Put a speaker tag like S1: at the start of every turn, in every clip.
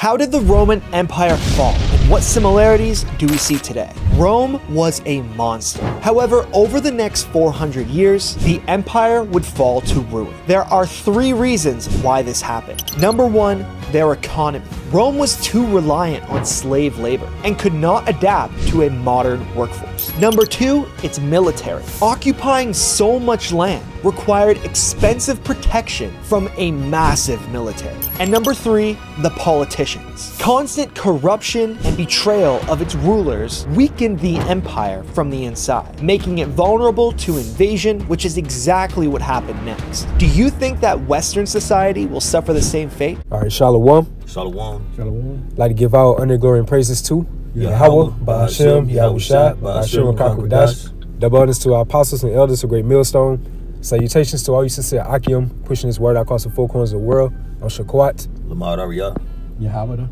S1: How did the Roman Empire fall, and what similarities do we see today? Rome was a monster. However, over the next 400 years, the empire would fall to ruin. There are three reasons why this happened. Number one, their economy. Rome was too reliant on slave labor and could not adapt to a modern workforce. Number two, its military. Occupying so much land required expensive protection from a massive military. And number three, the politicians. Constant corruption and betrayal of its rulers weakened the empire from the inside, making it vulnerable to invasion, which is exactly what happened next. Do you think that Western society will suffer the same fate?
S2: All right, Shalom.
S3: Shalom.
S2: Shalom. Like to give all honor, glory, and praises to Yahweh, Ba'ashem, Yahushua, Ba'ashem, Kakwadash. Double honors to our apostles and elders of Great Millstone. Salutations to all you sincere Akim, pushing this word out across the four corners of the world on Shakwat.
S3: Lamar Ariyah.
S4: Yahweh.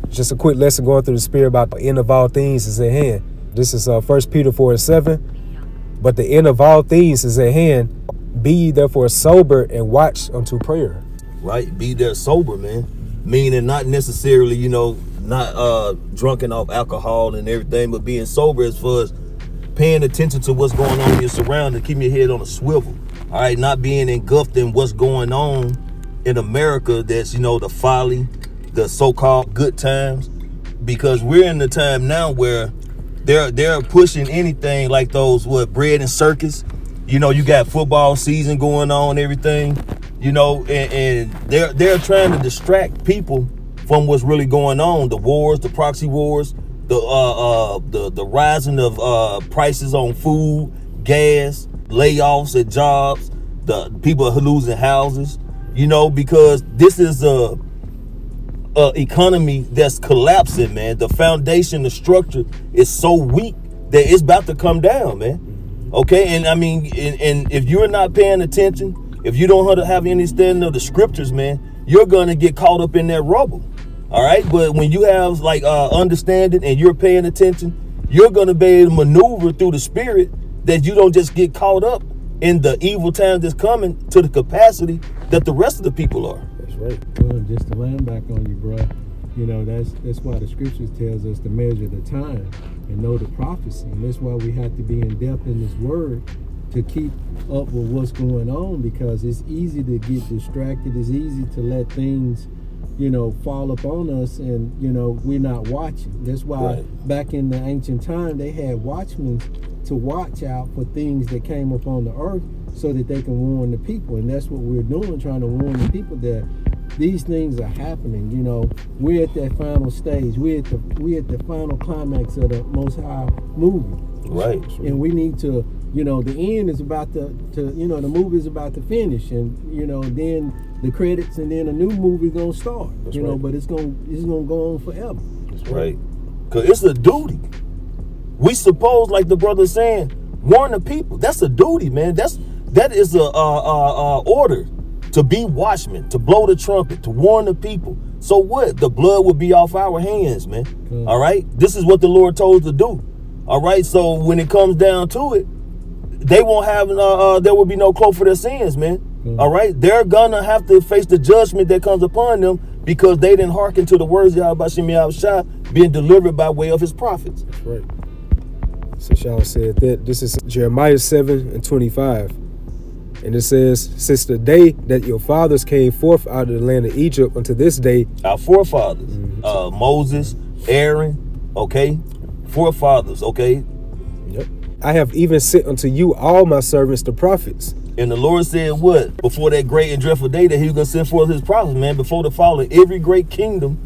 S2: Just a quick lesson going through the spirit about the end of all things is at hand. This is 1 Peter 4:7. But the end of all things is at hand. Be ye therefore sober and watch unto prayer.
S3: Right? Be there sober, man. Meaning not necessarily, not drunken off alcohol and everything, but being sober as far as paying attention to what's going on in your surroundings, keeping your head on a swivel. All right, not being engulfed in what's going on in America. That's, the folly, the so-called good times, because we're in the time now where they're pushing anything like those bread and circus. You got football season going on, everything. And they're trying to distract people from what's really going on. The wars, the proxy wars, the rising of prices on food, gas, layoffs at jobs, the people are losing houses. Because this is a economy that's collapsing, man. The foundation, the structure is so weak that it's about to come down, man. Okay, and I mean, and if you're not paying attention, if you don't have any understanding of the scriptures, man, you're gonna get caught up in that rubble. All right, but when you have understanding and you're paying attention, you're gonna be able to maneuver through the spirit, that you don't just get caught up in the evil times that's coming to the capacity that the rest of the people are.
S2: That's right.
S4: Well, just to land back on you, bro. That's why the scriptures tells us to measure the time and know the prophecy, and that's why we have to be in depth in this word to keep up with what's going on, because it's easy to get distracted. It's easy to let things, fall upon us, and we're not watching. That's why back in the ancient time they had watchmen to watch out for things that came upon the earth, so that they can warn the people. And that's what we're doing, trying to warn the people that these things are happening. We're at that final stage. We're at the final climax of the Most High movie.
S3: Right.
S4: And we need to, the end is about to the movie is about to finish, and then the credits, and then a new movie gonna start.
S2: That's right.
S4: But it's gonna go on forever.
S3: That's right. Cause it's a duty. We suppose, like the brother saying, warn the people. That's a duty, man. That is a order to be watchmen, to blow the trumpet, to warn the people. So what? The blood will be off our hands, man. All right. This is what the Lord told us to do. All right. So when it comes down to it, they won't have there will be no cloak for their sins, man. All right. They're gonna have to face the judgment that comes upon them, because they didn't hearken to the words of Yahweh Yahushua being delivered by way of his prophets.
S2: That's right. So Shah said that this is Jeremiah 7:25. And it says, since the day that your fathers came forth out of the land of Egypt unto this day.
S3: Our forefathers, Moses, Aaron, okay? Forefathers, okay?
S2: Yep. I have even sent unto you all my servants, the prophets.
S3: And the Lord said what? Before that great and dreadful day that he was going to send forth his prophets, man. Before the fall of every great kingdom,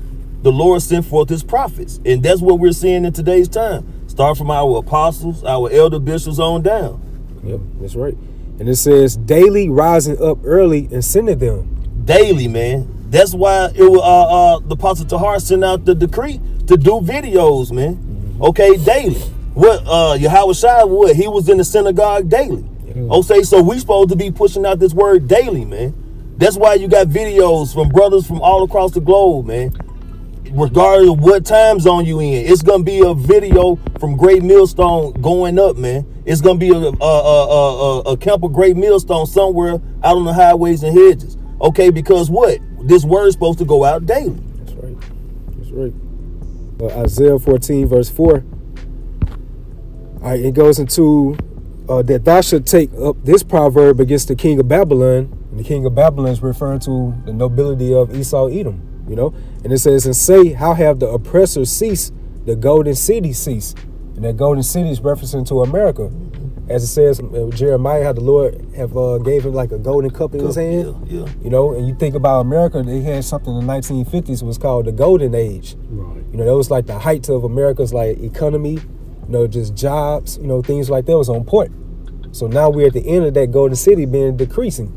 S3: the Lord sent forth his prophets. And that's what we're seeing in today's time. Start from our apostles, our elder bishops on down.
S2: Yep, that's right. And it says, daily rising up early and sending them.
S3: Daily, man. That's why it was, the Apostle Tahar sent out the decree to do videos, man. Mm-hmm. Okay, daily. What Yahweh Shai, what? He was in the synagogue daily. Mm-hmm. Okay, so we supposed to be pushing out this word daily, man. That's why you got videos from brothers from all across the globe, man. Regardless of what time zone you in, it's gonna be a video from Great Millstone going up, man. It's gonna be a camp of Great Millstone somewhere out on the highways and hedges. Okay, because what? This word's supposed to go out daily.
S2: That's right. That's right. Isaiah 14 verse 4. All right, it goes into that thou should take up this proverb against the king of Babylon. And the king of Babylon is referring to the nobility of Esau, Edom, you know. And it says, and say, how have the oppressors ceased, the golden city ceased. And that golden city is referencing to America. As it says in Jeremiah, how the Lord have gave him like a golden cup in his hand.
S3: Yeah.
S2: You know, and you think about America, they had something in the 1950s was called the golden age.
S4: Right.
S2: You know, that was like the height of America's like economy, you know, just jobs, you know, things like that was on point. So now we're at the end of that golden city being decreasing.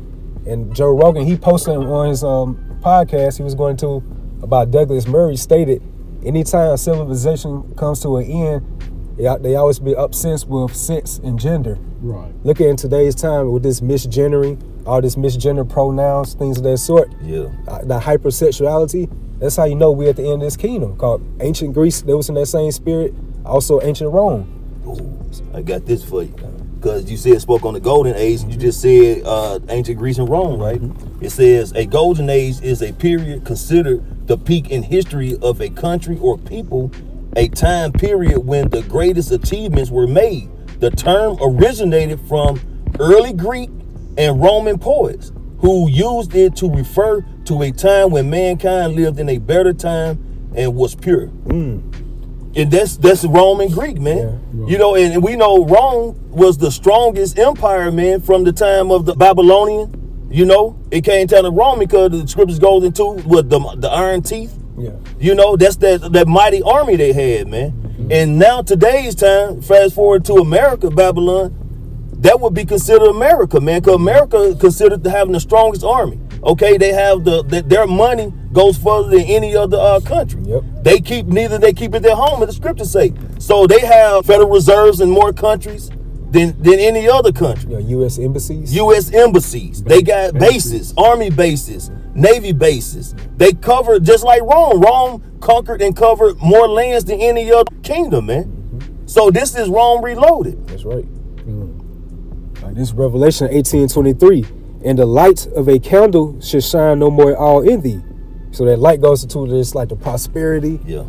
S2: And Joe Rogan, he posted on his podcast, he was going to about Douglas Murray stated, anytime civilization comes to an end, they always be obsessed with sex and gender.
S4: Right.
S2: Look at in today's time with this misgendering, all this misgender pronouns, things of that sort.
S3: Yeah.
S2: The hypersexuality. That's how you know we're at the end of this kingdom. Called ancient Greece, they was in that same spirit. Also ancient Rome.
S3: Ooh, I got this for you. Because you said spoke on the golden age, you just said ancient Greece and Rome, right? It says a golden age is a period considered the peak in history of a country or people, a time period when the greatest achievements were made. The term originated from early Greek and Roman poets who used it to refer to a time when mankind lived in a better time and was pure. And that's Rome and Greek, man.
S2: Yeah.
S3: You know, and we know Rome was the strongest empire, man, from the time of the Babylonian. You know, it came down to Rome because the scriptures goes into with the iron teeth.
S2: Yeah.
S3: You know, that's that mighty army they had, man. And now today's time, fast forward to America, Babylon, that would be considered America, man, because America considered having the strongest army. Okay, they have their money goes further than any other country.
S2: Yep.
S3: They keep it their home, as the scriptures say. So they have federal reserves in more countries than any other country.
S2: You know, U.S. embassies.
S3: U.S. embassies. They got bases, army bases, navy bases. They covered just like Rome. Rome conquered and covered more lands than any other kingdom, man. So this is Rome reloaded.
S2: That's right. Like this Revelation 18:23. And the light of a candle should shine no more all in thee. So that light goes into this like the prosperity,
S3: Yeah.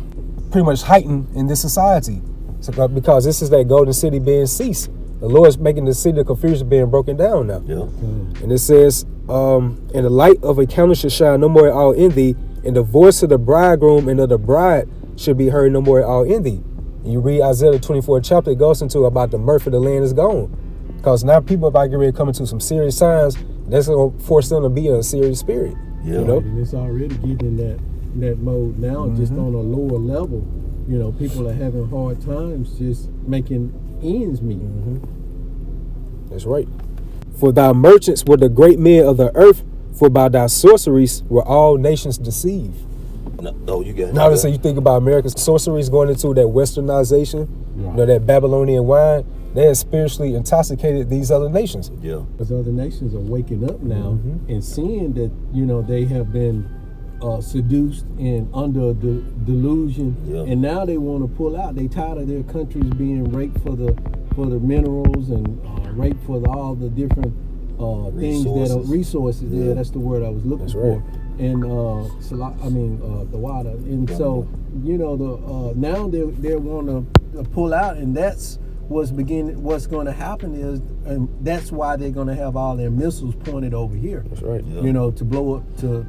S2: pretty much heightened in this society. So because this is that golden city being ceased. The Lord's making the city of confusion being broken down now.
S3: Yeah.
S2: And it says, and the light of a candle should shine no more all in thee, and the voice of the bridegroom and of the bride should be heard no more all in thee. And you read Isaiah 24 chapter, it goes into about the mirth of the land is gone. Because now people about to get ready to come into some serious signs. That's going to force them to be in a serious spirit.
S3: Yeah.
S2: You know?
S4: And it's already getting in that mode now, just on a lower level. You know, people are having hard times just making ends meet.
S2: That's right. For thy merchants were the great men of the earth, for by thy sorceries were all nations deceived.
S3: No, you got it.
S2: Now, so you think about America's sorceries going into that westernization, you know, that Babylonian wine, they have spiritually intoxicated these other nations.
S3: Yeah.
S4: Because other nations are waking up now and seeing that, you know, they have been seduced and under the delusion, and now they want to pull out. They tired of their countries being raped for the minerals and raped for all the different things that are resources. Yeah, that's the word I was looking for.
S2: Right.
S4: And the water. And so, you know, now they want to pull out, and that's what's going to happen is, and that's why they're going to have all their missiles pointed over here.
S2: That's right.
S3: Yeah.
S4: You know, to blow up, to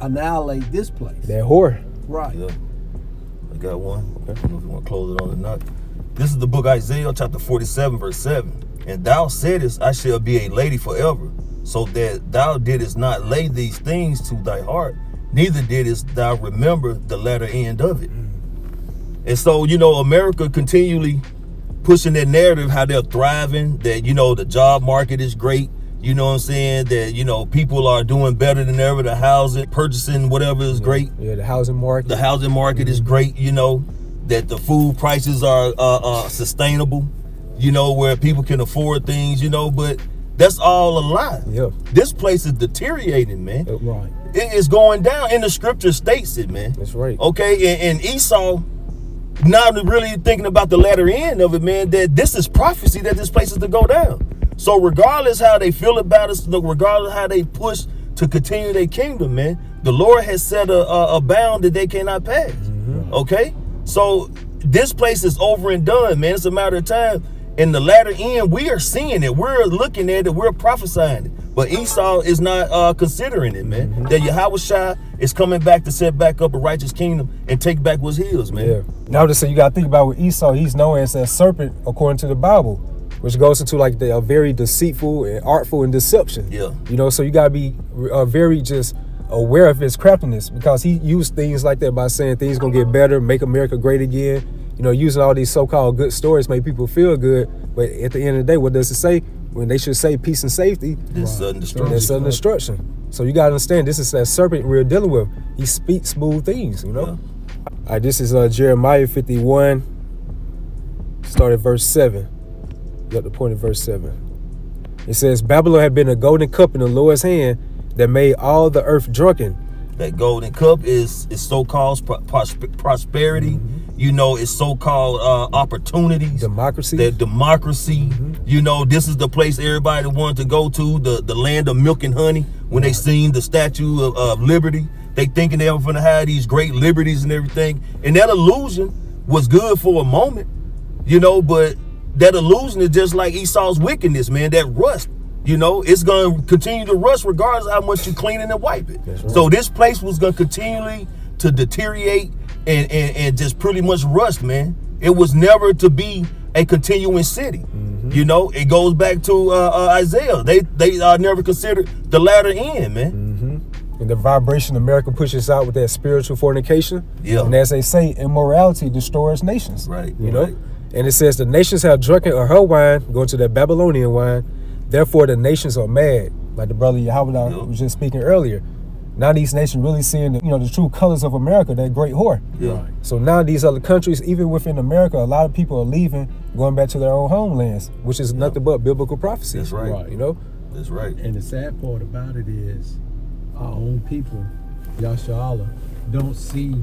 S4: annihilate this place.
S2: That whore.
S4: Right.
S3: Yeah. I got one. I don't know if you want to close it on or not. This is the book Isaiah chapter 47 verse 7. And thou saidest, I shall be a lady forever, so that thou didst not lay these things to thy heart, neither didst thou remember the latter end of it. And so, you know, America continually pushing that narrative, how they're thriving, that, you know, the job market is great, you know what I'm saying, that, you know, people are doing better than ever, the housing, purchasing, whatever is great.
S2: Yeah, the housing market.
S3: The housing market is great, you know, that the food prices are sustainable, you know, where people can afford things, you know, but that's all a lie.
S2: Yeah.
S3: This place is deteriorating, man.
S4: Right.
S3: It is going down, and the scripture states it, man.
S2: That's right.
S3: Okay, and Esau, not really thinking about the latter end of it, man, that this is prophecy that this place is to go down. So regardless how they feel about us, regardless how they push to continue their kingdom, man, the Lord has set a bound that they cannot pass. Okay? So this place is over and done, man. It's a matter of time. In the latter end, we are seeing it. We're looking at it. We're prophesying it. But Esau is not considering it, man. That Yahushua is coming back to set back up a righteous kingdom and take back what's his, man.
S2: Yeah. Now, just so you got to think about with Esau, he's known as that serpent according to the Bible, which goes into like the very deceitful and artful and deception.
S3: Yeah.
S2: You know, so you got to be very just aware of his craftiness, because he used things like that by saying things going to get better, make America great again. You know, using all these so-called good stories make people feel good, but at the end of the day, what does it say? When they should say peace and safety,
S3: Then sudden destruction.
S2: there's sudden destruction. So you got to understand, this is that serpent we're dealing with. He speaks smooth things, you know?
S3: Yeah.
S2: All right, this is Jeremiah 51, start at verse 7. You got the point at verse 7. It says, Babylon had been a golden cup in the Lord's hand that made all the earth drunken.
S3: That golden cup is so-called prosperity. You know, it's so-called opportunities.
S2: Democracy.
S3: That democracy. You know, this is the place everybody wanted to go to, the land of milk and honey. When they seen the Statue of Liberty, they thinking they were going to have these great liberties and everything. And that illusion was good for a moment, you know, but that illusion is just like Esau's wickedness, man, that rust. You know, it's going to continue to rust regardless of how much you clean it and wipe it.
S2: That's right.
S3: So this place was going to continually to deteriorate and just pretty much rust, man. It was never to be a continuing city. You know, it goes back to Isaiah. They never considered the latter end, man.
S2: And the vibration America pushes out with that spiritual fornication.
S3: Yeah.
S2: And as they say, immorality destroys nations.
S3: Right,
S2: You know?
S3: right.
S2: And it says the nations have drunken of her wine, going to that Babylonian wine. Therefore, the nations are mad. Like the brother Yahweh was just speaking earlier. Now these nations really seeing the true colors of America, that great whore.
S3: Yeah. Right.
S2: So now these other countries, even within America, a lot of people are leaving, going back to their own homelands, which is nothing but biblical prophecy.
S3: That's right.
S2: You know?
S3: That's right.
S4: And the sad part about it is our own people, Yasharallah, don't see,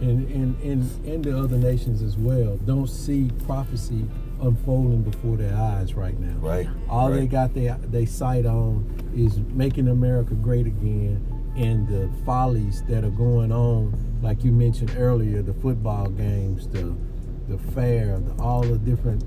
S4: in the other nations as well, don't see prophecy unfolding before their eyes right now.
S3: Right.
S4: All
S3: right.
S4: they got they sight on is making America great again, and the follies that are going on, like you mentioned earlier, the football games, the fair, all the different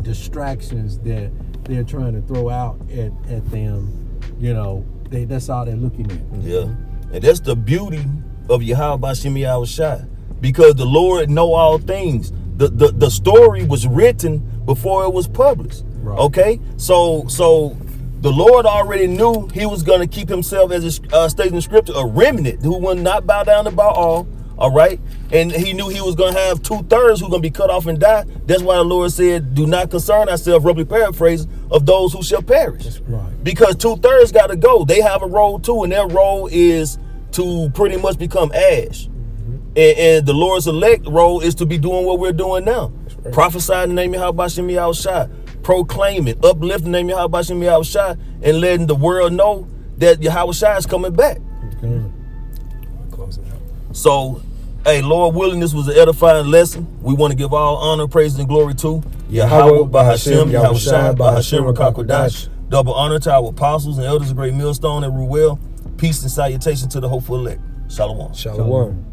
S4: distractions that they're trying to throw out at them. You know, that's all they're looking at.
S3: Yeah. And that's the beauty of Yahweh Bashim Yahushua, because the Lord know all things. The story was written before it was published.
S4: Right.
S3: Okay? So the Lord already knew he was going to keep himself, as it states in the scripture, a remnant who would not bow down to Baal. All right? And he knew he was going to have 2/3 who going to be cut off and die. That's why the Lord said, do not concern ourselves, roughly paraphrase, of those who shall perish.
S4: That's right.
S3: Because 2/3 got to go. They have a role too, and their role is to pretty much become ash. And the Lord's elect role is to be doing what we're doing now.
S2: Right.
S3: Prophesying the name of Yahweh Bashim Yahushua, proclaiming, uplifting the name of Yahweh Bashim Yahushua, and letting the world know that Yahushua is coming back.
S4: Okay.
S2: Closing out.
S3: So, hey, Lord willing, this was an edifying lesson. We want to give all honor, praise, and glory to Yahweh, Bahashem, Yahushua, Bahashem, Rakakwadash. Double honor to our apostles and elders of Great Millstone and Ruel. Peace and salutation to the hopeful elect. Shalom.
S2: Shalom.